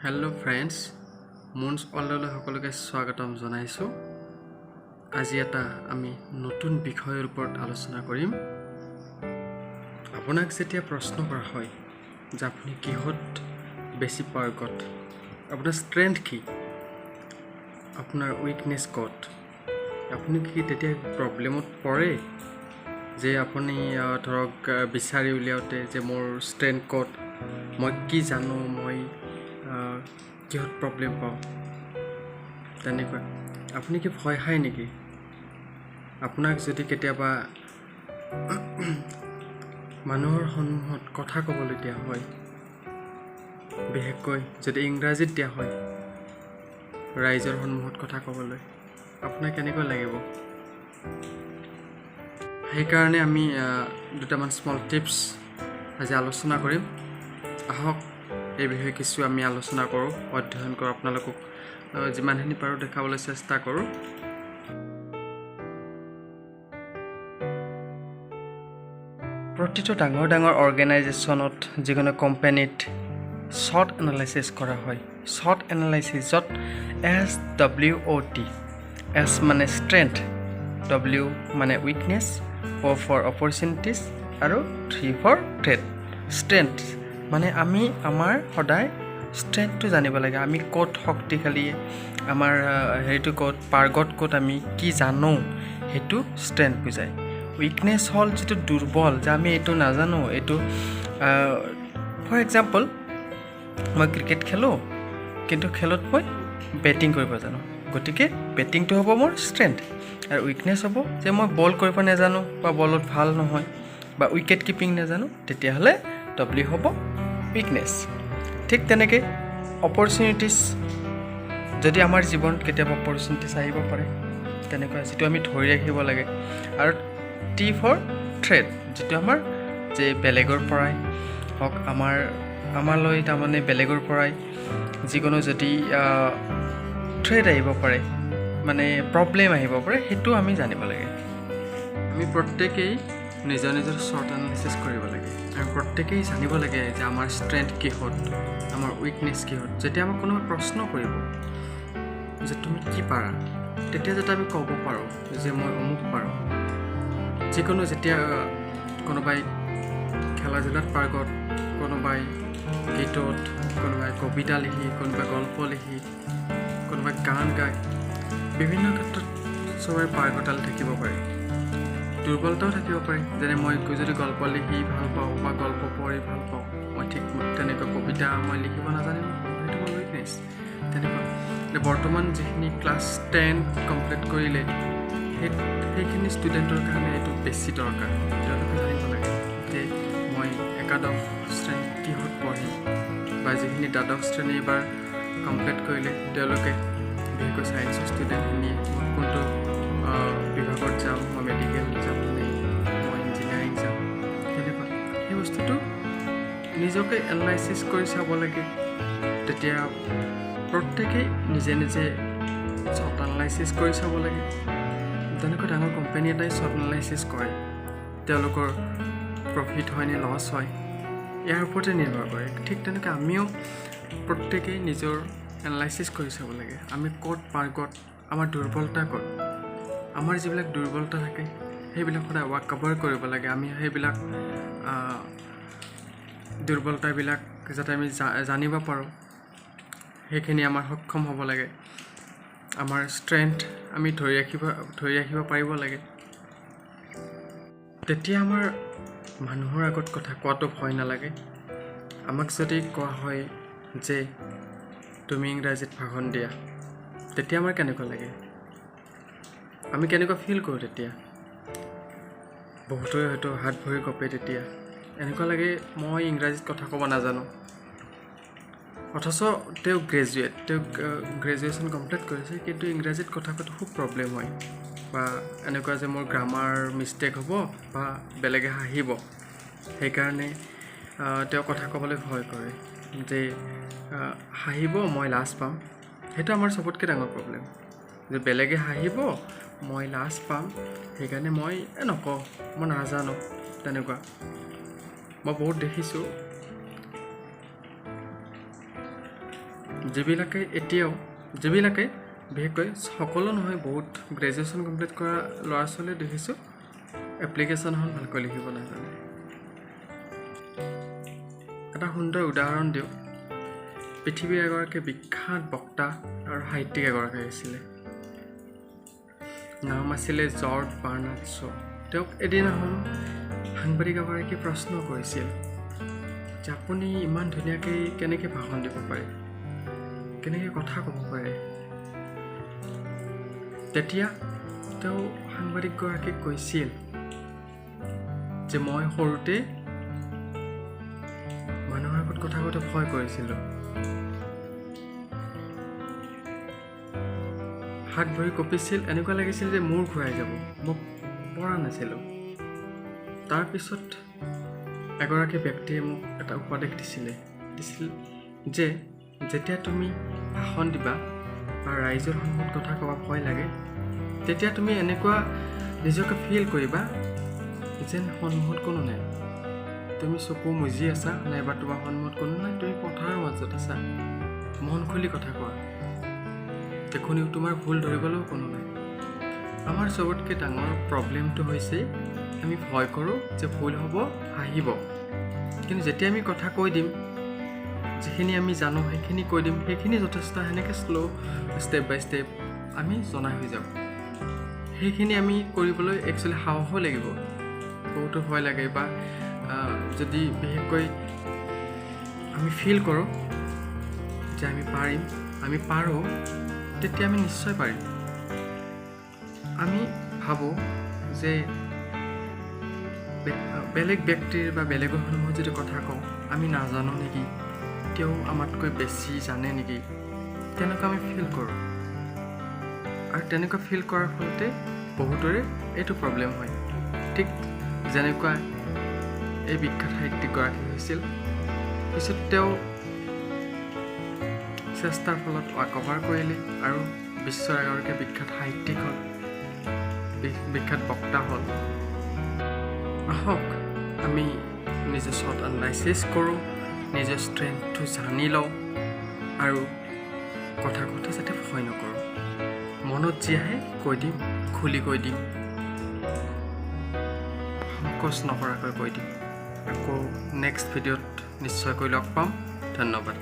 Hello' friends, moons ৱৰ্ল্ডলৈ সকলোকে স্বাগতম জনাইছোঁ। আজি এটা আমি নতুন বিষয়ৰ ওপৰত আলোচনা কৰিম। আপোনাক যেতিয়া প্ৰশ্ন কৰা হয় যে আপুনি কিহত বেছি পাৰ্গত, আপোনাৰ ষ্ট্ৰেংথ কি, আপোনাৰ উইকনেছ ক'ত, আপুনি কি তেতিয়া প্ৰব্লেমত পৰে যে আপুনি ধৰক বিচাৰি উলিয়াওঁতে যে মোৰ ষ্ট্ৰেংথ ক'ত, মই কি জানো, মই কিহত প্ৰব্লেম পাওঁ, তেনেকুৱা আপুনি কি ভয় খায় নেকি? আপোনাক যদি কেতিয়াবা মানুহৰ সন্মুখত কথা ক'বলৈ দিয়া হয়, বিশেষকৈ যদি ইংৰাজীত দিয়া হয় ৰাইজৰ সন্মুখত কথা ক'বলৈ, আপোনাৰ কেনেকুৱা লাগিব? সেইকাৰণে আমি দুটামান স্মল টিপছ আজি আলোচনা কৰিম। আহক এই বিষয়ে কিছু আমি আলোচনা কৰোঁ, অধ্যয়ন কৰোঁ, আপোনালোকক যিমানখিনি পাৰোঁ দেখাবলৈ চেষ্টা কৰোঁ। প্ৰতিটো ডাঙৰ ডাঙৰ অৰ্গেনাইজেশ্যনত, যিকোনো কোম্পানীত শ্বৰ্ট এনালাইচিছ কৰা হয়। শ্বৰ্ট এনালাইচিছত SWOT, S মানে ষ্ট্ৰেংথ, W মানে উইকনেছ, O ফৰ অপৰচুনিটিছ আৰু 3 ফৰ থ্ৰেট। ষ্ট্ৰেংথ মানে আমি আমাৰ সদায় ষ্ট্ৰেংথটো জানিব লাগে, আমি ক'ত শক্তিশালী, আমাৰ হেৰিটো ক'ত, পাৰ্গত ক'ত, আমি কি জানো, সেইটো ষ্ট্ৰেংথ বুজায়। উইকনেছ হ'ল যিটো দুৰ্বল, যে আমি এইটো নাজানো, এইটো ফৰ এক্সাম্পল মই ক্ৰিকেট খেলোঁ, কিন্তু খেলত মই বেটিং কৰিব জানো, গতিকে বেটিংটো হ'ব মোৰ ষ্ট্ৰেংথ। আৰু উইকনেছ হ'ব যে মই বল কৰিব নাজানো বা বলত ভাল নহয় বা উইকেট কিপিং নাজানো, তেতিয়াহ'লে W হ'ব উইকনেছ। ঠিক তেনেকৈ অপৰচুনিটিছ, যদি আমাৰ জীৱনত কেতিয়াবা অপৰচুনিটিছ আহিব পাৰে, তেনেকুৱা যিটো আমি ধৰি ৰাখিব লাগে। আৰু T ফৰ থ্ৰেট, যিটো আমাৰ যে বেলেগৰ পৰাই হওক, আমালৈ তাৰমানে বেলেগৰ পৰাই যিকোনো যদি থ্ৰেট আহিব পাৰে, মানে প্ৰব্লেম আহিব পাৰে, সেইটো আমি জানিব লাগে। আমি প্ৰত্যেকেই নিজৰ নিজৰ শ্বৰ্ট এনালাইচিছ কৰিব লাগে। আমি প্ৰত্যেকেই জানিব লাগে যে আমাৰ ষ্ট্ৰেংথ কিহত, আমাৰ উইকনেছ কিহত। যেতিয়া আমাক কোনোবাই প্ৰশ্ন কৰিব যে তুমি কি পাৰা, তেতিয়া যাতে আমি ক'ব পাৰোঁ যে মই অমুক পাৰোঁ। যিকোনো যেতিয়া কোনোবাই খেলা ধূলাত পাৰ্গত, কোনোবাই গীতত, কোনোবাই কবিতা লিখি, কোনোবাই গল্প লিখি, কোনোবাই গান গায়, বিভিন্ন ক্ষেত্ৰত চবৰে পাৰ্গতাল থাকিব পাৰে, দুৰ্বলতাও থাকিব পাৰে। যেনে মই যদি গল্প লিখি ভাল পাওঁ বা গল্প পঢ়ি ভাল পাওঁ, মই ঠিক তেনেকুৱা কবিতা মই লিখিব নাজানিম, সেইটো মোৰ উইকনেছ। তেনেকুৱা বৰ্তমান যিখিনি ক্লাছ 10 কমপ্লিট কৰিলে, সেইখিনি ষ্টুডেণ্টৰ কাৰণে এইটো বেছি দৰকাৰ। তেওঁলোকে জানিব লাগে যে মই একাদশ শ্ৰেণী কিহত পঢ়িম, বা যিখিনি দ্বাদশ শ্ৰেণী এবাৰ কমপ্লিট কৰিলে তেওঁলোকে, বিশেষকৈ ছায়েন্সৰ ষ্টুডেণ্টখিনিয়ে কোনটো বিভাগত যাম, মই মেডিকেল যাম নে মই ইঞ্জিনিয়াৰিং যাম, তেনেকুৱা সেই বস্তুটো নিজকে এনালাইচিছ কৰি চাব লাগে। তেতিয়া প্ৰত্যেকেই নিজে নিজে শ্বৰ্ট এনালাইচিছ কৰি চাব লাগে। তেনেকৈ ডাঙৰ কোম্পানী এটাই শ্বৰ্ট এনালাইচিছ কৰে, তেওঁলোকৰ প্ৰফিট হয় নে লছ হয়, ইয়াৰ ওপৰতে নিৰ্ভৰ কৰে। ঠিক তেনেকৈ আমিও প্ৰত্যেকেই নিজৰ এনালাইচিছ কৰি চাব লাগে, আমি ক'ত পাৰ্গত, আমাৰ দুৰ্বলতা ক'ত। আমাৰ যিবিলাক দুৰ্বলতা থাকে সেইবিলাক সদায় কভাৰ কৰিব লাগে। আমি সেইবিলাক দুৰ্বলতাবিলাক যাতে আমি জানিব পাৰোঁ, সেইখিনি আমাৰ সক্ষম হ'ব লাগে। আমাৰ ষ্ট্ৰেংথ আমি ধৰি ৰাখিব পাৰিব লাগে। তেতিয়া আমাৰ মানুহৰ আগত কথা কোৱাটো ভয় নালাগে। আমাক যদি কোৱা হয় যে তুমি ইংৰাজীত ভাষণ দিয়া, তেতিয়া আমাৰ কেনেকুৱা লাগে, আমি কেনেকুৱা ফিল কৰোঁ? তেতিয়া বহুতৰে হয়তো হাত ভৰি কঁপে। তেতিয়া এনেকুৱা লাগে মই ইংৰাজীত কথা ক'ব নাজানো, অথচ তেওঁ গ্ৰেজুৱেশ্যন কমপ্লিট কৰিছে, কিন্তু ইংৰাজীত কথা কোৱাটো খুব প্ৰব্লেম হয়, বা এনেকুৱা যে মোৰ গ্ৰামাৰ মিষ্টেক হ'ব বা বেলেগে হাঁহিব, সেইকাৰণে তেওঁ কথা ক'বলৈ ভয় কৰে, যে হাঁহিব, মই লাজ পাম। সেইটো আমাৰ চবতকৈ ডাঙৰ প্ৰব্লেম, যে বেলেগে হাঁহিব, মই লাজ পাম, সেইকাৰণে মই নকওঁ, মই নাজানো। তেনেকুৱা মই বহুত দেখিছোঁ। যিবিলাকে বিশেষকৈ সকলো নহয় বহুত গ্ৰেজুৱেশ্যন কমপ্লিট কৰা ল'ৰা ছোৱালী দেখিছোঁ এপ্লিকেশ্যনখন ভালকৈ লিখিব নাজানে। এটা সুন্দৰ উদাহৰণ দিওঁ। পৃথিৱীৰ এগৰাকী বিখ্যাত বক্তা আৰু সাহিত্যিক এগৰাকী আছিলে, নাম আছিলে জৰ্জ বাৰ্নাৰ্ড শ্বো। তেওঁক এদিনাখন সাংবাদিক এগৰাকীয়ে প্ৰশ্ন কৰিছিল যে আপুনি ইমান ধুনীয়াকৈ কেনেকৈ ভাষণ দিব পাৰে, কেনেকৈ কথা ক'ব পাৰে। তেতিয়া তেওঁ সাংবাদিকগৰাকীক কৈছিল যে মই সৰুতে মানুহৰ আগত কথা কওঁতে ভয় কৰিছিলোঁ, হাত ভৰি কঁপিছিল, এনেকুৱা লাগিছিল যে মূৰ ঘূৰাই যাব, মই পৰা নাছিলোঁ। তাৰপিছত এগৰাকী ব্যক্তিয়ে মোক এটা উপদেশ দিছিল যে যেতিয়া তুমি ভাষণ দিবা বা ৰাইজৰ সন্মুখত কথা ক'ব ভয় লাগে, তেতিয়া তুমি এনেকুৱা নিজকে ফিল কৰিবা যেন সন্মুখত কোনো নাই, তুমি চকু মুজি আছা, নাইবা তোমাৰ সন্মুখত কোনো নাই, তুমি পথাৰৰ মাজত আছা, মন খুলি কথা কোৱা, দেখোনিও তোমাৰ ভুল ধৰিবলৈও কোনো নাই। আমাৰ চবতকৈ ডাঙৰ প্ৰব্লেমটো হৈছে আমি ভয় কৰোঁ যে ভুল হ'ব, হাঁহিব। কিন্তু যেতিয়া আমি কথা কৈ দিম, যিখিনি আমি জানো সেইখিনি কৈ দিম, সেইখিনি যথেষ্ট। সেনেকৈ ষ্টেপ বাই ষ্টেপ আমি জনা হৈ যাওঁ। সেইখিনি আমি কৰিবলৈ একচুৱেলি সাহসো লাগিব, বহুতো ভয় লাগে। বা যদি বিশেষকৈ আমি ফিল কৰোঁ যে আমি পাৰিম, আমি পাৰোঁ, তেতিয়া আমি নিশ্চয় পাৰিম। আমি ভাবোঁ যে বেলেগ ব্যক্তিৰ বা বেলেগৰ সন্মুখত যদি কথা কওঁ আমি নাজানো নেকি, তেওঁ আমাতকৈ বেছি জানে নেকি, তেনেকুৱা আমি ফিল কৰোঁ। আৰু তেনেকুৱা ফিল কৰাৰ ফলতে বহুতৰে এইটো প্ৰব্লেম হয়। ঠিক যেনেকুৱা এই বিখ্যাত সাহিত্যিকগৰাকী হৈছিল, পিছত তেওঁ চেষ্টাৰ ফলত কভাৰ কৰিলে আৰু বিশ্বৰ এগৰাকী বিখ্যাত সাহিত্যিক হ'ল, বিখ্যাত বক্তা হ'ল। আহক আমি নিজে শ্বৰ্ট এনালাইচিছ কৰোঁ, নিজৰ ষ্ট্ৰেংথটো জানি লওঁ আৰু কথা কওঁতে যাতে ভয় নকৰোঁ। মনত যি আহে কৈ দিম, খুলি কৈ দিম, সংকোচ নকৰাকৈ কৈ দিম। আকৌ নেক্সট ভিডিঅ'ত নিশ্চয়কৈ লগ পাম। ধন্যবাদ।